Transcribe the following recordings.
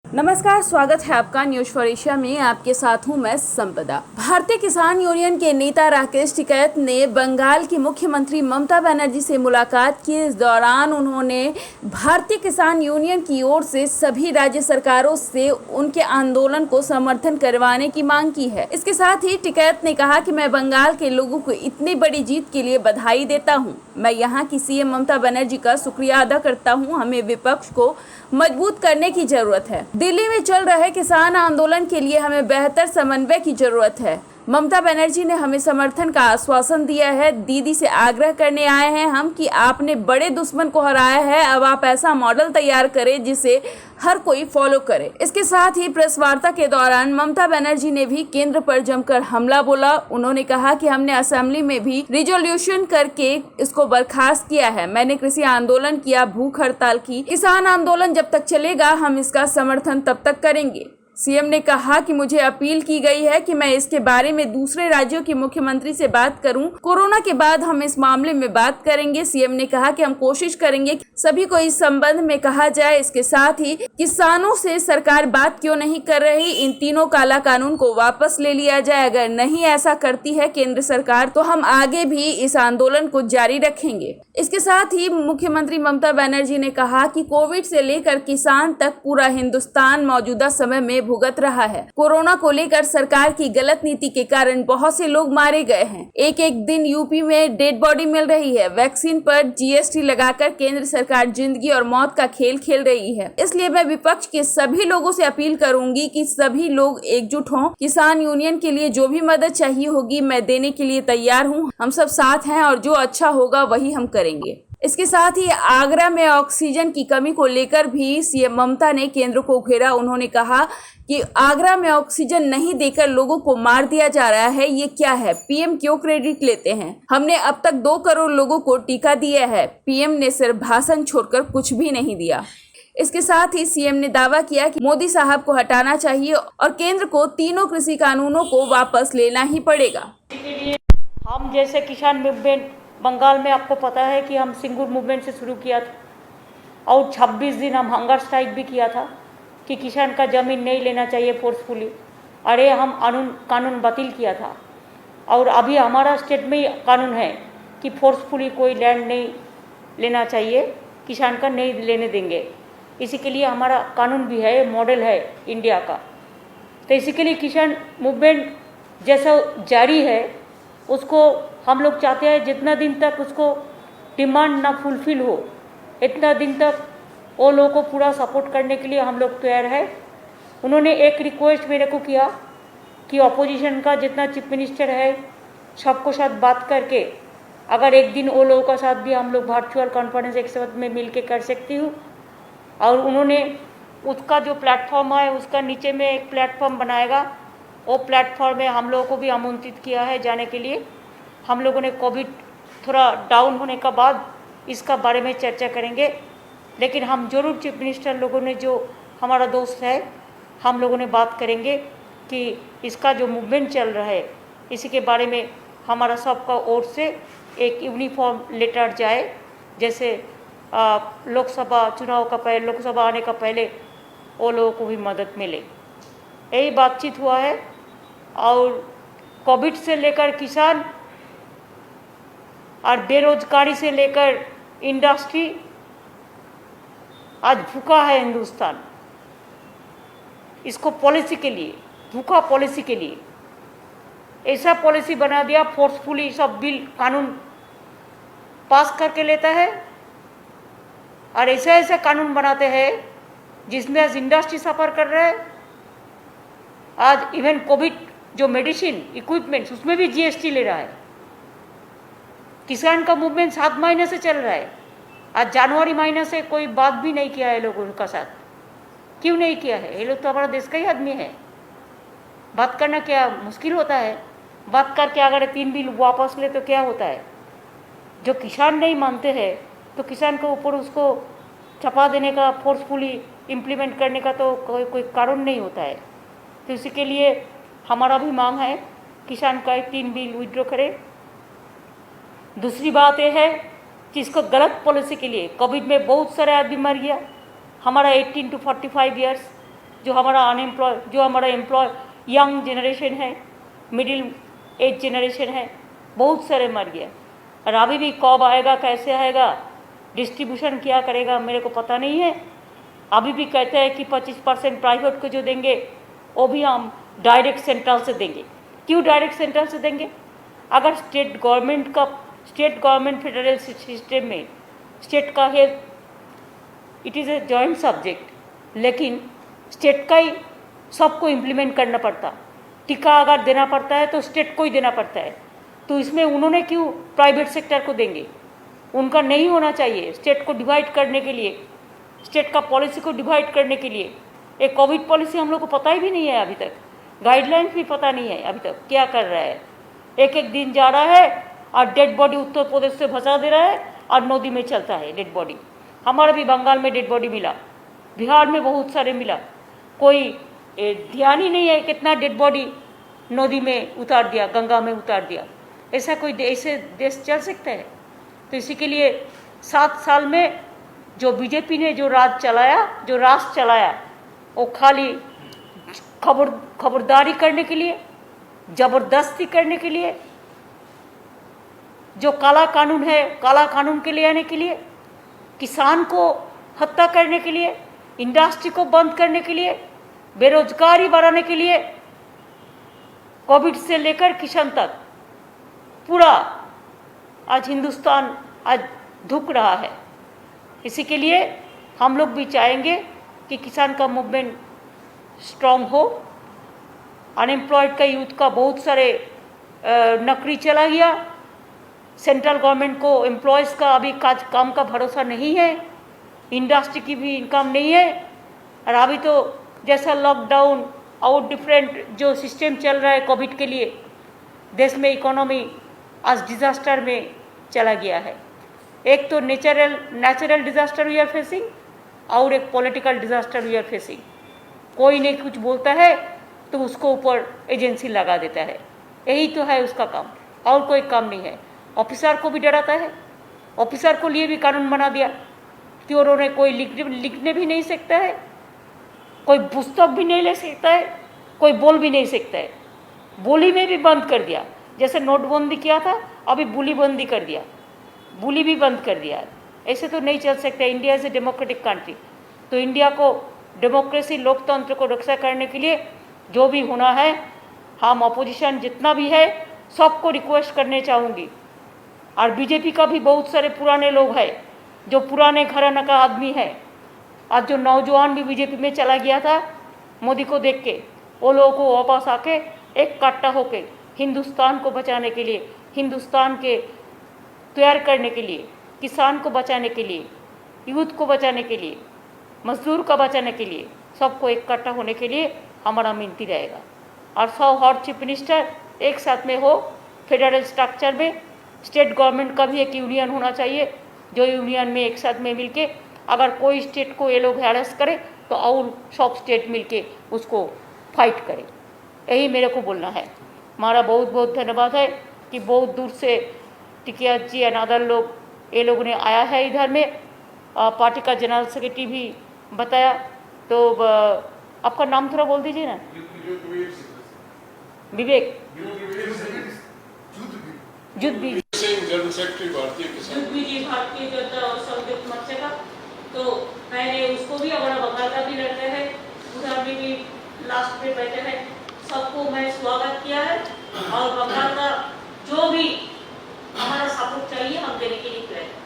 नमस्कार, स्वागत है आपका न्यूज फॉर एशिया में। आपके साथ हूं मैं संपदा। भारतीय किसान यूनियन के नेता राकेश टिकैत ने बंगाल की मुख्यमंत्री ममता बनर्जी से मुलाकात की। इस दौरान उन्होंने भारतीय किसान यूनियन की ओर से सभी राज्य सरकारों से उनके आंदोलन को समर्थन करवाने की मांग की है। इसके साथ ही टिकैत ने कहा कि मैं बंगाल के लोगों को इतनी बड़ी जीत के लिए बधाई देता हूं। मैं यहाँ की सीएम ममता बनर्जी का शुक्रिया अदा करता हूं। हमें विपक्ष को मजबूत करने की जरूरत है। दिल्ली में चल रहे किसान आंदोलन के लिए हमें बेहतर समन्वय की जरूरत है। ममता बनर्जी ने हमें समर्थन का आश्वासन दिया है। दीदी से आग्रह करने आए हैं हम कि आपने बड़े दुश्मन को हराया है, अब आप ऐसा मॉडल तैयार करें जिसे हर कोई फॉलो करे। इसके साथ ही प्रेस वार्ता के दौरान ममता बनर्जी ने भी केंद्र पर जमकर हमला बोला। उन्होंने कहा कि हमने असेंबली में भी रिजोल्यूशन करके इसको बर्खास्त किया है। मैंने कृषि आंदोलन किया, भूख हड़ताल की। किसान आंदोलन जब तक चलेगा हम इसका समर्थन तब तक करेंगे। सीएम ने कहा कि मुझे अपील की गई है कि मैं इसके बारे में दूसरे राज्यों के मुख्यमंत्री से बात करूं। कोरोना के बाद हम इस मामले में बात करेंगे। सीएम ने कहा कि हम कोशिश करेंगे कि सभी को इस संबंध में कहा जाए। इसके साथ ही किसानों से सरकार बात क्यों नहीं कर रही, इन तीनों काला कानून को वापस ले लिया जाए। अगर नहीं ऐसा करती है केंद्र सरकार तो हम आगे भी इस आंदोलन को जारी रखेंगे। इसके साथ ही मुख्यमंत्री ममता बनर्जी ने कहा कि कोविड से लेकर किसान तक पूरा हिंदुस्तान मौजूदा समय में भुगत रहा है। कोरोना को लेकर सरकार की गलत नीति के कारण बहुत से लोग मारे गए हैं। एक एक दिन यूपी में डेड बॉडी मिल रही है। वैक्सीन पर जीएसटी लगाकर केंद्र सरकार जिंदगी और मौत का खेल खेल रही है। इसलिए मैं विपक्ष के सभी लोगों से अपील करूंगी कि सभी लोग एकजुट हों। किसान यूनियन के लिए जो भी मदद चाहिए होगी मैं देने के लिए तैयार हूँ। हम सब साथ हैं और जो अच्छा होगा वही हम करेंगे। इसके साथ ही आगरा में ऑक्सीजन की कमी को लेकर भी सीएम ममता ने केंद्र को घेरा। उन्होंने कहा कि आगरा में ऑक्सीजन नहीं देकर लोगों को मार दिया जा रहा है, ये क्या है? पीएम क्यों क्रेडिट लेते हैं? हमने अब तक 2 करोड़ लोगों को टीका दिया है। पीएम ने सिर्फ भाषण छोड़कर कुछ भी नहीं दिया। इसके साथ ही सीएम ने दावा किया कि मोदी साहब को हटाना चाहिए और केंद्र को तीनों कृषि कानूनों को वापस लेना ही पड़ेगा। हम जैसे किसान मूवमेंट बंगाल में, आपको पता है कि हम सिंगूर मूवमेंट से शुरू किया था और 26 दिन हम हंगर स्ट्राइक भी किया था कि किसान का ज़मीन नहीं लेना चाहिए फोर्सफुली। अरे हम कानून बातिल किया था और अभी हमारा स्टेट में कानून है कि फोर्सफुली कोई लैंड नहीं लेना चाहिए, किसान का नहीं लेने देंगे। इसी के लिए हमारा कानून भी है, मॉडल है इंडिया का। तो इसी के लिए किसान मूवमेंट जैसा जारी है उसको हम लोग चाहते हैं जितना दिन तक उसको डिमांड ना फुलफिल हो इतना दिन तक वो लोगों को पूरा सपोर्ट करने के लिए हम लोग तैयार है। उन्होंने एक रिक्वेस्ट मेरे को किया कि अपोजिशन का जितना चीफ मिनिस्टर है सबको साथ बात करके अगर एक दिन वो लोगों का साथ भी हम लोग वर्चुअल कॉन्फ्रेंस एक साथ में मिल के कर सकती हूँ। और उन्होंने उसका जो प्लेटफॉर्म है उसका नीचे में एक प्लेटफॉर्म बनाएगा। वो प्लेटफॉर्म में हम लोगों को भी आमंत्रित किया है जाने के लिए। हम लोगों ने कोविड थोड़ा डाउन होने के बाद इसका बारे में चर्चा करेंगे, लेकिन हम जरूर चीफ मिनिस्टर लोगों ने जो हमारा दोस्त है हम लोगों ने बात करेंगे कि इसका जो मूवमेंट चल रहा है इसी के बारे में हमारा सबका ओर से एक यूनिफॉर्म लेटर जाए। जैसे लोकसभा चुनाव का पहले, लोकसभा आने का पहले वो लोगों को भी मदद मिले। यही बातचीत हुआ है। और कोविड से लेकर किसान और बेरोजगारी से लेकर इंडस्ट्री आज भूखा है हिंदुस्तान। इसको पॉलिसी के लिए, भूखा पॉलिसी के लिए ऐसा पॉलिसी बना दिया, फोर्सफुली सब बिल कानून पास करके लेता है और ऐसे ऐसे कानून बनाते हैं जिसमें आज इंडस्ट्री सफ़र कर रहा है। आज इवन कोविड जो मेडिसिन इक्विपमेंट्स उसमें भी जीएसटी ले रहा है। किसान का मूवमेंट 7 महीने से चल रहा है। आज जनवरी महीने से कोई बात भी नहीं किया है लोगों का साथ। क्यों नहीं किया है? ये लोग तो हमारा देश का ही आदमी है। बात करना क्या मुश्किल होता है? बात करके अगर 3 बिल वापस ले तो क्या होता है? जो किसान नहीं मानते हैं तो किसान के ऊपर उसको चपा देने का, फोर्सफुली इम्प्लीमेंट करने का तो कोई कारण नहीं होता है। तो इसी के लिए हमारा भी मांग है किसान का 3 बिल विड्रॉ करे। दूसरी बात यह है कि इसको गलत पॉलिसी के लिए कोविड में बहुत सारे आदमी मर गया। हमारा 18 to 45 ईयर्स जो हमारा अनएम्प्लॉय, जो हमारा एम्प्लॉय यंग जनरेशन है, मिडिल एज जनरेशन है, बहुत सारे मर गए। और अभी भी कब आएगा, कैसे आएगा, डिस्ट्रीब्यूशन क्या करेगा, मेरे को पता नहीं है। अभी भी कहते हैं कि 25% प्राइवेट को जो देंगे वो भी हम डायरेक्ट सेंट्रल से देंगे। क्यों डायरेक्ट सेंट्रल से देंगे? अगर स्टेट गवर्नमेंट फेडरल सिस्टम में स्टेट का health it is a joint subject, लेकिन स्टेट का ही सबको इम्प्लीमेंट करना पड़ता। टीका अगर देना पड़ता है तो स्टेट को ही देना पड़ता है, तो इसमें उन्होंने क्यों प्राइवेट सेक्टर को देंगे? उनका नहीं होना चाहिए। स्टेट को डिवाइड करने के लिए, स्टेट का पॉलिसी को डिवाइड करने के लिए एक कोविड पॉलिसी हम लोग को पता ही भी नहीं है अभी तक, गाइडलाइंस भी पता नहीं है अभी तक क्या कर रहा है। एक एक दिन जा रहा है और डेड बॉडी उत्तर प्रदेश से भसा दे रहा है और नदी में चलता है डेड बॉडी। हमारे भी बंगाल में डेड बॉडी मिला, बिहार में बहुत सारे मिला, कोई ध्यान ही नहीं है कितना डेड बॉडी नदी में उतार दिया, गंगा में उतार दिया। ऐसा कोई ऐसे देश चल सकता है? तो इसी के लिए 7 साल में जो बीजेपी ने जो राज चलाया वो खाली खबरदारी करने के लिए, जबरदस्ती करने के लिए, जो काला कानून है काला कानून के ले आने के लिए, किसान को हत्या करने के लिए, इंडस्ट्री को बंद करने के लिए, बेरोजगारी बढ़ाने के लिए, कोविड से लेकर किसान तक पूरा आज हिंदुस्तान आज धुक रहा है। इसी के लिए हम लोग भी चाहेंगे कि किसान का मूवमेंट स्ट्रांग हो। अनएम्प्लॉयड का यूथ का बहुत सारे नौकरी चला गया। सेंट्रल गवर्नमेंट को एम्प्लॉयज़ का अभी काम का भरोसा नहीं है, इंडस्ट्री की भी इनकम नहीं है। और अभी तो जैसा लॉकडाउन और डिफरेंट जो सिस्टम चल रहा है कोविड के लिए, देश में इकोनॉमी आज डिज़ास्टर में चला गया है। एक तो natural disaster we are facing और एक political disaster we are facing. कोई नहीं कुछ बोलता है तो उसको ऊपर एजेंसी लगा देता है, यही तो है उसका काम, और कोई काम नहीं है। ऑफिसर को भी डराता है, ऑफिसर को लिए भी कानून बना दिया कि उन्होंने कोई लिखने भी नहीं सकता है, कोई पुस्तक भी नहीं ले सकता है, कोई बोल भी नहीं सकता है। बोली में भी बंद कर दिया, जैसे नोटबंदी किया था अभी बोली बंदी कर दिया, बोली भी बंद कर दिया। ऐसे तो नहीं चल सकता। India is a democratic country, तो इंडिया को डेमोक्रेसी लोकतंत्र को रक्षा करने के लिए जो भी होना है, हम अपोजिशन जितना भी है सबको रिक्वेस्ट करने चाहूँगी। और बीजेपी का भी बहुत सारे पुराने लोग हैं जो पुराने घराना का आदमी है, आज जो नौजवान भी बीजेपी में चला गया था मोदी को देख के, वो लोगों को वापस आके एक कट्टा होके हिंदुस्तान को बचाने के लिए, हिंदुस्तान के तैयार करने के लिए, किसान को बचाने के लिए, यूथ को बचाने के लिए, मजदूर को बचाने के लिए, सबको इकट्ठा होने के लिए हमारा मिनती रहेगा। और 100 हर चीफ मिनिस्टर एक साथ में हो, फेडरल स्ट्रक्चर में स्टेट गवर्नमेंट का भी एक यूनियन होना चाहिए, जो यूनियन में एक साथ में मिलके अगर कोई स्टेट को ये लोग हैरेस करे तो और सब स्टेट मिलके उसको फाइट करे। यही मेरे को बोलना है। हमारा बहुत बहुत धन्यवाद है कि बहुत दूर से टिकिया जी अनादर लोग ये लोगों ने आया है इधर में। पार्टी का जनरल सेक्रेटरी भी बताया, तो आपका नाम थोड़ा बोल दीजिए ना। विवेक जुद्दी जनरल सेक्रेटरी भारतीय किसान जी भारतीय जनता और संयुक्त मोर्चा का, तो मैंने उसको भी हमारा बंगाल का भी लड़का है, उधर भी लास्ट में बैठे हैं, सबको मैं स्वागत किया है। और बंगाल का जो भी हमारा सपोर्ट चाहिए हम देने के लिए तैयार हैं।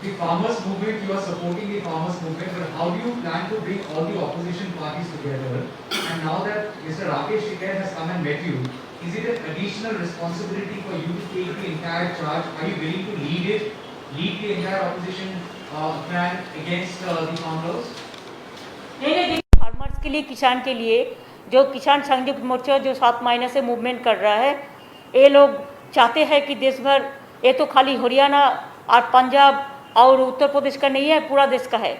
The farmers movement, you are supporting the farmers movement, but how do you plan to bring all the opposition parties together? And now that Mr. Rakesh Tikait has come and met you, is it an additional responsibility for you to take the entire charge? Are you willing to lead the entire opposition plan against the farmers? नहीं, farmers के लिए, किसान के लिए, जो किसान संयुक्त मोर्चा जो 7 महीने से मूवमेंट कर रहा है, ये लोग चाहते हैं कि देश भर, ये तो खाली हरियाणा और पंजाब और उत्तर प्रदेश का नहीं है, पूरा देश का है।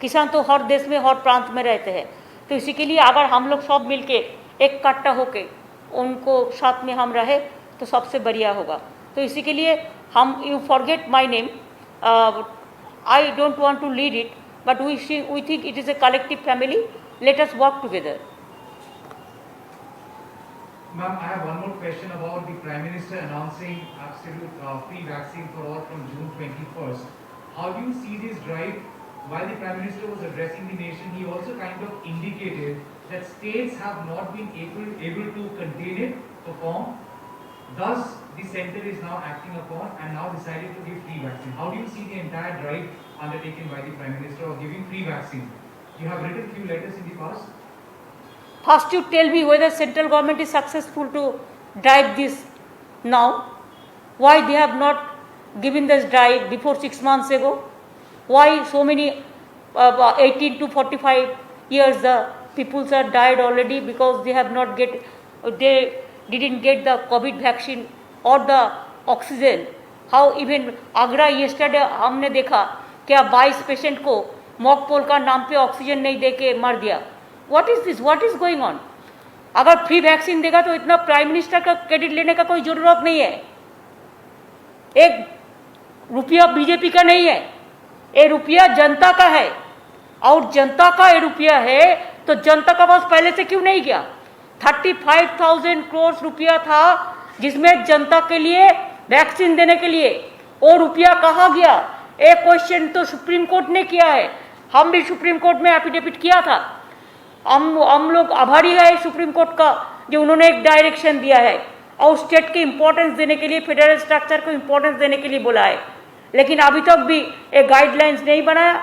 किसान तो हर देश में हर प्रांत में रहते हैं, तो इसी के लिए अगर हम लोग सब मिलके एक इकट्ठा होके उनको साथ में हम रहे तो सबसे बढ़िया होगा। तो इसी के लिए हम, you forget my name, I don't want to lead it, but we think it is a collective family, let us work together. Ma'am, I have one more question about the Prime Minister announcing absolute free vaccine for all from June 21st. How do you see this drive? While the Prime Minister was addressing the nation, he also kind of indicated that states have not been able to contain it, perform. Thus, the center is now acting upon and now decided to give free vaccine. How do you see the entire drive undertaken by the Prime Minister of giving free vaccine? You have written few letters in the past. First, you tell me whether central government is successful to drive this now. Why they have not given this drive before 6 months ago? Why so many 18 to 45 years the peoples are died already because they have not they didn't get the COVID vaccine or the oxygen. How even Agra yesterday हमने देखा क्या 22 patient को mock poll का नाम पे oxygen नहीं दे के मार दिया. What is this? What is going on? अगर फ्री वैक्सीन देगा तो इतना प्राइम मिनिस्टर का क्रेडिट लेने का कोई जरूरत नहीं है. एक रुपया बीजेपी का नहीं है, ये रुपया जनता का है. और जनता का ये रुपया है तो जनता का पास पहले से क्यों नहीं गया? 35,000 करोड़ रुपया था जिसमें जनता के लिए वैक्सीन देने के लिए, वो रुपया कहाँ गया? एक क्वेश्चन तो सुप्रीम कोर्ट ने किया है. हम भी सुप्रीम कोर्ट में एफिडेविट किया था. हम लोग आभारी है सुप्रीम कोर्ट का जो उन्होंने एक डायरेक्शन दिया है और स्टेट के इम्पोर्टेंस देने के लिए, फेडरल स्ट्रक्चर को इम्पोर्टेंस देने के लिए बोला है. लेकिन अभी तक भी एक गाइडलाइंस नहीं बनाया.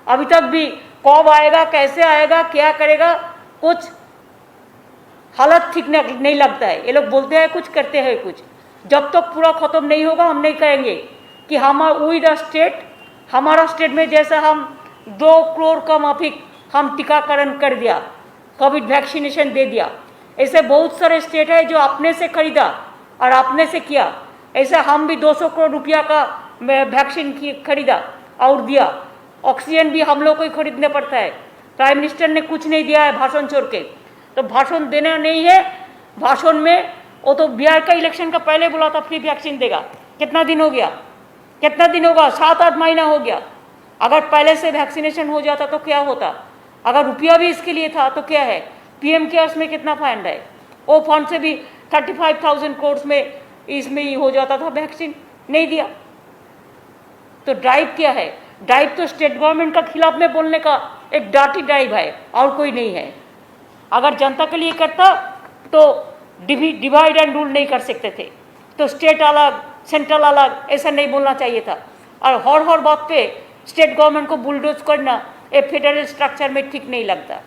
अभी तक भी कब आएगा, कैसे आएगा, क्या करेगा, कुछ हालत ठीक नहीं लगता है. ये लोग बोलते हैं कुछ, करते हैं कुछ. जब तक पूरा खत्म नहीं होगा हम नहीं कहेंगे कि वी द स्टेट, हमारा स्टेट में जैसा हम 2 करोड़ का माफिक हम टीकाकरण कर दिया, कोविड वैक्सीनेशन दे दिया. ऐसे बहुत सारे स्टेट है जो अपने से खरीदा और अपने से किया. ऐसा हम भी 200 करोड़ रुपया का वैक्सीन खरीदा और दिया. ऑक्सीजन भी हम लोग को ही खरीदने पड़ता है. प्राइम मिनिस्टर ने कुछ नहीं दिया है भाषण छोड़ के. तो भाषण देना नहीं है. भाषण में वो तो बिहार का इलेक्शन का पहले बोला था फ्री वैक्सीन देगा. कितना दिन हो गया? कितना दिन होगा? 7-8 महीना हो गया. अगर पहले से वैक्सीनेशन हो जाता तो क्या होता? अगर रुपया भी इसके लिए था तो क्या है? पीएम केयर्स में कितना फंड है? वो फंड से भी 35,000 करोड़ में इसमें ही हो जाता था. वैक्सीन नहीं दिया. तो ड्राइव क्या है? ड्राइव तो स्टेट गवर्नमेंट का खिलाफ में बोलने का एक डाटी ड्राइव है और कोई नहीं है. अगर जनता के लिए करता तो डिवाइड एंड रूल नहीं कर सकते थे. तो स्टेट अलग, सेंट्रल अलग, ऐसा नहीं बोलना चाहिए था. और हर बात पे स्टेट गवर्नमेंट को बुलडोज करना ये फेडरल स्ट्रक्चर में ठीक नहीं लगता.